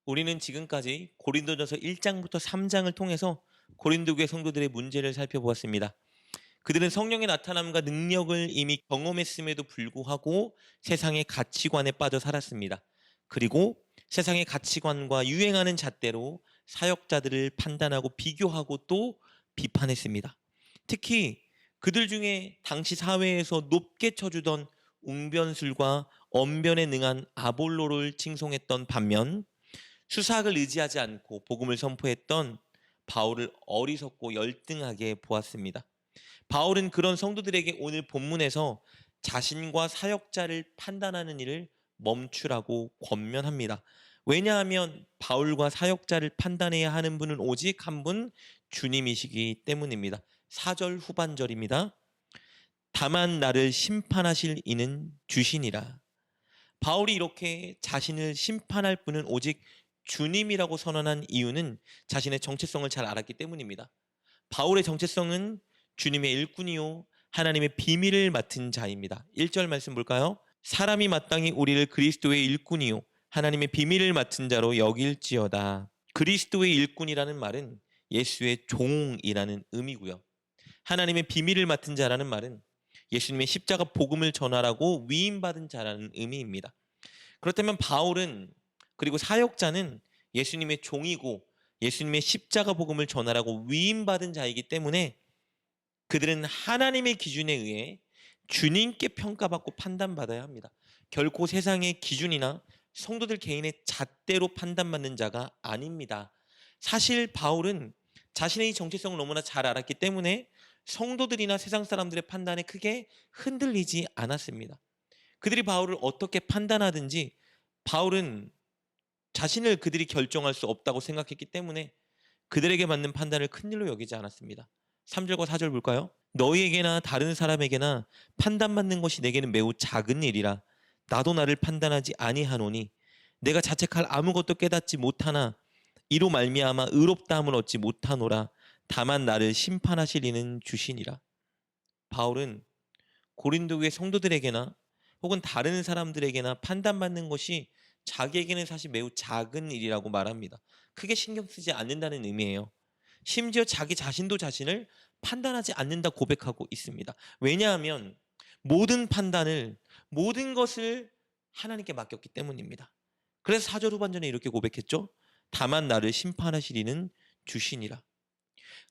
우리는 지금까지 고린도전서 1장부터 3장을 통해서 고린도 교회 성도들의 문제를 살펴보았습니다. 그들은 성령의 나타남과 능력을 이미 경험했음에도 불구하고 세상의 가치관에 빠져 살았습니다. 그리고 세상의 가치관과 유행하는 잣대로 사역자들을 판단하고 비교하고 또 비판했습니다. 특히 그들 중에 당시 사회에서 높게 쳐주던 웅변술과 언변에 능한 아볼로를 칭송했던 반면 수사학을 의지하지 않고 복음을 선포했던 바울을 어리석고 열등하게 보았습니다. 바울은 그런 성도들에게 오늘 본문에서 자신과 사역자를 판단하는 일을 멈추라고 권면합니다. 왜냐하면 바울과 사역자를 판단해야 하는 분은 오직 한 분 주님이시기 때문입니다. 4절 후반절입니다. 다만 나를 심판하실 이는 주시니라. 바울이 이렇게 자신을 심판할 분은 오직 주님이라고 선언한 이유는 자신의 정체성을 잘 알았기 때문입니다. 바울의 정체성은 주님의 일꾼이요 하나님의 비밀을 맡은 자입니다. 1절 말씀 볼까요? 사람이 마땅히 우리를 그리스도의 일꾼이요 하나님의 비밀을 맡은 자로 여길지어다. 그리스도의 일꾼이라는 말은 예수의 종이라는 의미고요. 하나님의 비밀을 맡은 자라는 말은 예수님의 십자가 복음을 전하라고 위임받은 자라는 의미입니다. 그렇다면 바울은 그리고 사역자는 예수님의 종이고 예수님의 십자가 복음을 전하라고 위임받은 자이기 때문에 그들은 하나님의 기준에 의해 주님께 평가받고 판단받아야 합니다. 결코 세상의 기준이나 성도들 개인의 잣대로 판단받는 자가 아닙니다. 사실 바울은 자신의 이 정체성을 너무나 잘 알았기 때문에 성도들이나 세상 사람들의 판단에 크게 흔들리지 않았습니다. 그들이 바울을 어떻게 판단하든지 바울은 자신을 그들이 결정할 수 없다고 생각했기 때문에 그들에게 맞는 판단을 큰일로 여기지 않았습니다. 3절과 4절 볼까요? 너희에게나 다른 사람에게나 판단받는 것이 내게는 매우 작은 일이라 나도 나를 판단하지 아니하노니 내가 자책할 아무것도 깨닫지 못하나 이로 말미암아 의롭다함을 얻지 못하노라 다만 나를 심판하실 이는 주시니라. 바울은 고린도 교회 성도들에게나 혹은 다른 사람들에게나 판단받는 것이 자기에게는 사실 매우 작은 일이라고 말합니다. 크게 신경 쓰지 않는다는 의미예요. 심지어 자기 자신도 자신을 판단하지 않는다 고백하고 있습니다. 왜냐하면 모든 판단을 모든 것을 하나님께 맡겼기 때문입니다. 그래서 4절 후반전에 이렇게 고백했죠. 다만 나를 심판하시리는 주시니라.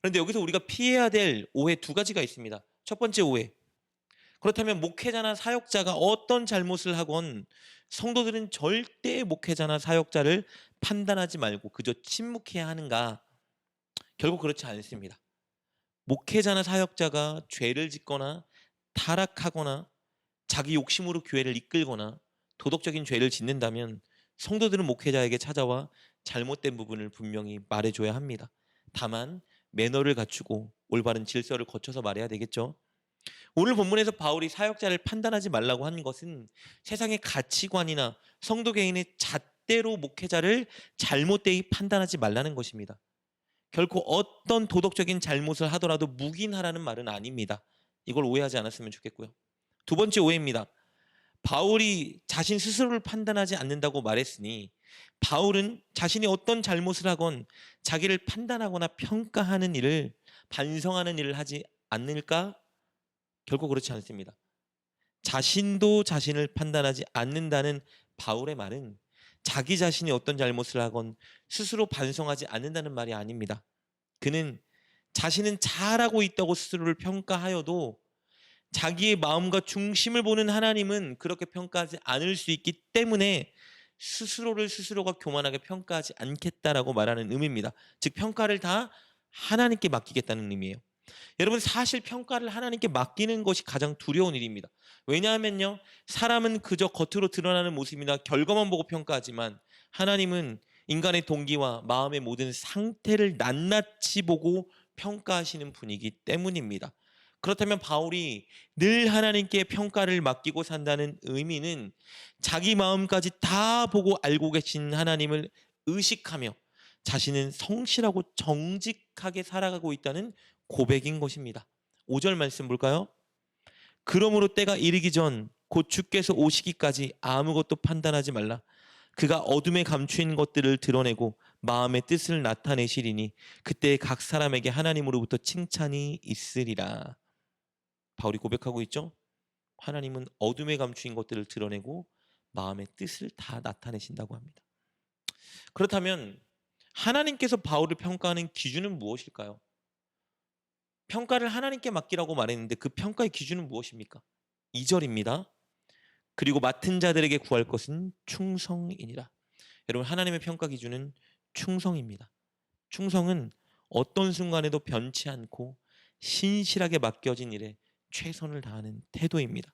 그런데 여기서 우리가 피해야 될 오해 두 가지가 있습니다. 첫 번째 오해. 그렇다면 목회자나 사역자가 어떤 잘못을 하건 성도들은 절대 목회자나 사역자를 판단하지 말고 그저 침묵해야 하는가? 결국 그렇지 않습니다. 목회자나 사역자가 죄를 짓거나 타락하거나 자기 욕심으로 교회를 이끌거나 도덕적인 죄를 짓는다면 성도들은 목회자에게 찾아와 잘못된 부분을 분명히 말해줘야 합니다. 다만 매너를 갖추고 올바른 질서를 거쳐서 말해야 되겠죠. 오늘 본문에서 바울이 사역자를 판단하지 말라고 한 것은 세상의 가치관이나 성도 개인의 잣대로 목회자를 잘못되이 판단하지 말라는 것입니다. 결코 어떤 도덕적인 잘못을 하더라도 묵인하라는 말은 아닙니다. 이걸 오해하지 않았으면 좋겠고요. 두 번째 오해입니다. 바울이 자신 스스로를 판단하지 않는다고 말했으니 바울은 자신이 어떤 잘못을 하건 자기를 판단하거나 평가하는 일을 반성하는 일을 하지 않을까? 결코 그렇지 않습니다. 자신도 자신을 판단하지 않는다는 바울의 말은 자기 자신이 어떤 잘못을 하건 스스로 반성하지 않는다는 말이 아닙니다. 그는 자신은 잘하고 있다고 스스로를 평가하여도 자기의 마음과 중심을 보는 하나님은 그렇게 평가하지 않을 수 있기 때문에 스스로가 교만하게 평가하지 않겠다라고 말하는 의미입니다. 즉 평가를 다 하나님께 맡기겠다는 의미예요. 여러분 사실 평가를 하나님께 맡기는 것이 가장 두려운 일입니다. 왜냐하면요 사람은 그저 겉으로 드러나는 모습이나 결과만 보고 평가하지만 하나님은 인간의 동기와 마음의 모든 상태를 낱낱이 보고 평가하시는 분이기 때문입니다. 그렇다면 바울이 늘 하나님께 평가를 맡기고 산다는 의미는 자기 마음까지 다 보고 알고 계신 하나님을 의식하며 자신은 성실하고 정직하게 살아가고 있다는 고백인 것입니다. 5절 말씀 볼까요? 그러므로 때가 이르기 전 곧 주께서 오시기까지 아무것도 판단하지 말라. 그가 어둠에 감추인 것들을 드러내고 마음의 뜻을 나타내시리니 그때 각 사람에게 하나님으로부터 칭찬이 있으리라. 바울이 고백하고 있죠. 하나님은 어둠에 감추인 것들을 드러내고 마음의 뜻을 다 나타내신다고 합니다. 그렇다면 하나님께서 바울을 평가하는 기준은 무엇일까요? 평가를 하나님께 맡기라고 말했는데 그 평가의 기준은 무엇입니까? 2절입니다. 그리고 맡은 자들에게 구할 것은 충성이니라. 여러분, 하나님의 평가 기준은 충성입니다. 충성은 어떤 순간에도 변치 않고 신실하게 맡겨진 일에 최선을 다하는 태도입니다.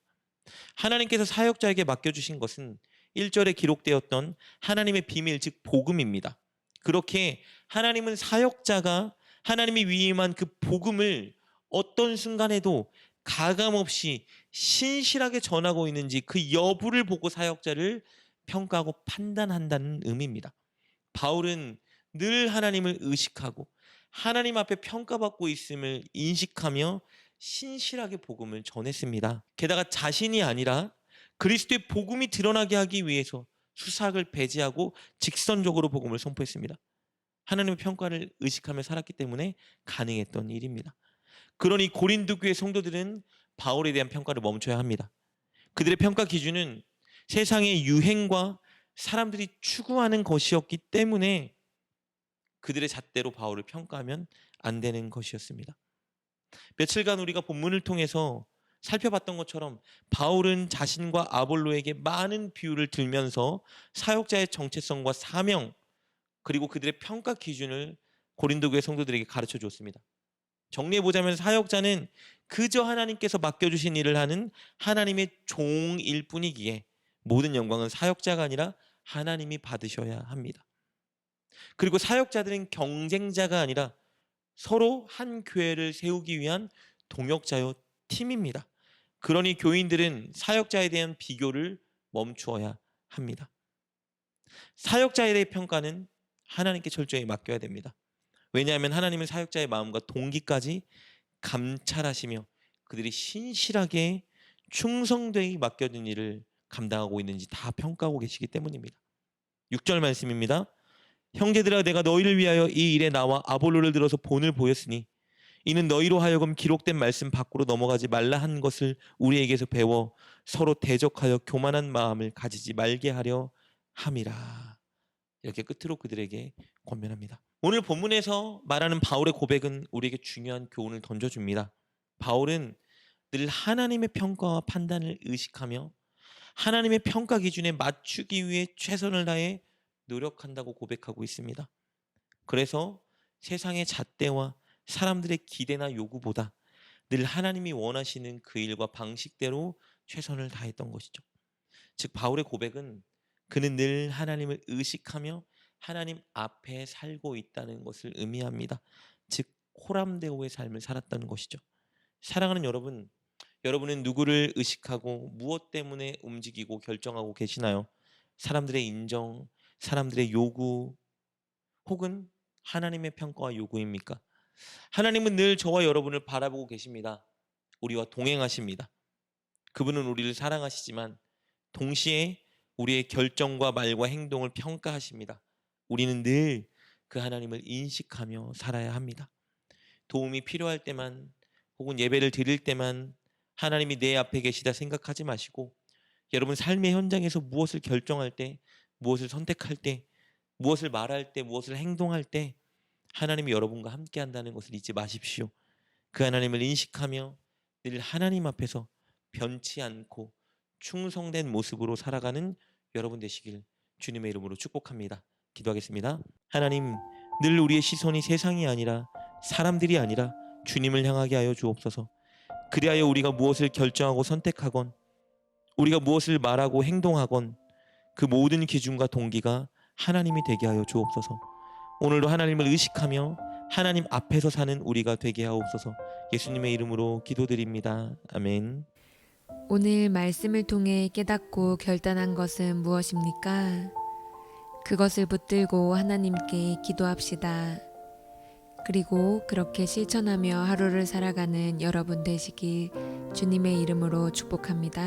하나님께서 사역자에게 맡겨주신 것은 1절에 기록되었던 하나님의 비밀, 즉 복음입니다. 그렇게 하나님은 사역자가 하나님이 위임한 그 복음을 어떤 순간에도 가감없이 신실하게 전하고 있는지 그 여부를 보고 사역자를 평가하고 판단한다는 의미입니다. 바울은 늘 하나님을 의식하고 하나님 앞에 평가받고 있음을 인식하며 신실하게 복음을 전했습니다. 게다가 자신이 아니라 그리스도의 복음이 드러나게 하기 위해서 수삭을 배제하고 직선적으로 복음을 선포했습니다. 하나님의 평가를 의식하며 살았기 때문에 가능했던 일입니다. 그러니 고린도 교회 성도들은 바울에 대한 평가를 멈춰야 합니다. 그들의 평가 기준은 세상의 유행과 사람들이 추구하는 것이었기 때문에 그들의 잣대로 바울을 평가하면 안 되는 것이었습니다. 며칠간 우리가 본문을 통해서 살펴봤던 것처럼 바울은 자신과 아볼로에게 많은 비유를 들면서 사역자의 정체성과 사명 그리고 그들의 평가 기준을 고린도 교회 성도들에게 가르쳐 줬습니다. 정리해보자면 사역자는 그저 하나님께서 맡겨주신 일을 하는 하나님의 종일 뿐이기에 모든 영광은 사역자가 아니라 하나님이 받으셔야 합니다. 그리고 사역자들은 경쟁자가 아니라 서로 한 교회를 세우기 위한 동역자요 팀입니다. 그러니 교인들은 사역자에 대한 비교를 멈추어야 합니다. 사역자에 대해 평가는 하나님께 철저히 맡겨야 됩니다. 왜냐하면 하나님은 사역자의 마음과 동기까지 감찰하시며 그들이 신실하게 충성되이 맡겨진 일을 감당하고 있는지 다 평가하고 계시기 때문입니다. 6절 말씀입니다. 형제들아, 내가 너희를 위하여 이 일에 나와 아볼로를 들어서 본을 보였으니 이는 너희로 하여금 기록된 말씀 밖으로 넘어가지 말라 한 것을 우리에게서 배워 서로 대적하여 교만한 마음을 가지지 말게 하려 함이라. 이렇게 끝으로 그들에게 권면합니다. 오늘 본문에서 말하는 바울의 고백은 우리에게 중요한 교훈을 던져줍니다. 바울은 늘 하나님의 평가와 판단을 의식하며 하나님의 평가 기준에 맞추기 위해 최선을 다해 노력한다고 고백하고 있습니다. 그래서 세상의 잣대와 사람들의 기대나 요구보다 늘 하나님이 원하시는 그 일과 방식대로 최선을 다했던 것이죠. 즉 바울의 고백은 그는 늘 하나님을 의식하며 하나님 앞에 살고 있다는 것을 의미합니다. 즉 호람데오의 삶을 살았다는 것이죠. 사랑하는 여러분, 여러분은 누구를 의식하고 무엇 때문에 움직이고 결정하고 계시나요? 사람들의 인정, 사람들의 요구, 혹은 하나님의 평가와 요구입니까? 하나님은 늘 저와 여러분을 바라보고 계십니다. 우리와 동행하십니다. 그분은 우리를 사랑하시지만 동시에 우리의 결정과 말과 행동을 평가하십니다. 우리는 늘 그 하나님을 인식하며 살아야 합니다. 도움이 필요할 때만 혹은 예배를 드릴 때만 하나님이 내 앞에 계시다 생각하지 마시고 여러분 삶의 현장에서 무엇을 결정할 때, 무엇을 선택할 때, 무엇을 말할 때, 무엇을 행동할 때 하나님이 여러분과 함께 한다는 것을 잊지 마십시오. 그 하나님을 인식하며 늘 하나님 앞에서 변치 않고 충성된 모습으로 살아가는 여러분 되시길 주님의 이름으로 축복합니다. 기도하겠습니다. 하나님, 늘 우리의 시선이 세상이 아니라 사람들이 아니라 주님을 향하게 하여 주옵소서. 그리하여 우리가 무엇을 결정하고 선택하건 우리가 무엇을 말하고 행동하건 그 모든 기준과 동기가 하나님이 되게 하여 주옵소서. 오늘도 하나님을 의식하며 하나님 앞에서 사는 우리가 되게 하옵소서. 예수님의 이름으로 기도드립니다. 아멘. 오늘 말씀을 통해 깨닫고 결단한 것은 무엇입니까? 그것을 붙들고 하나님께 기도합시다. 그리고 그렇게 실천하며 하루를 살아가는 여러분 되시길 주님의 이름으로 축복합니다.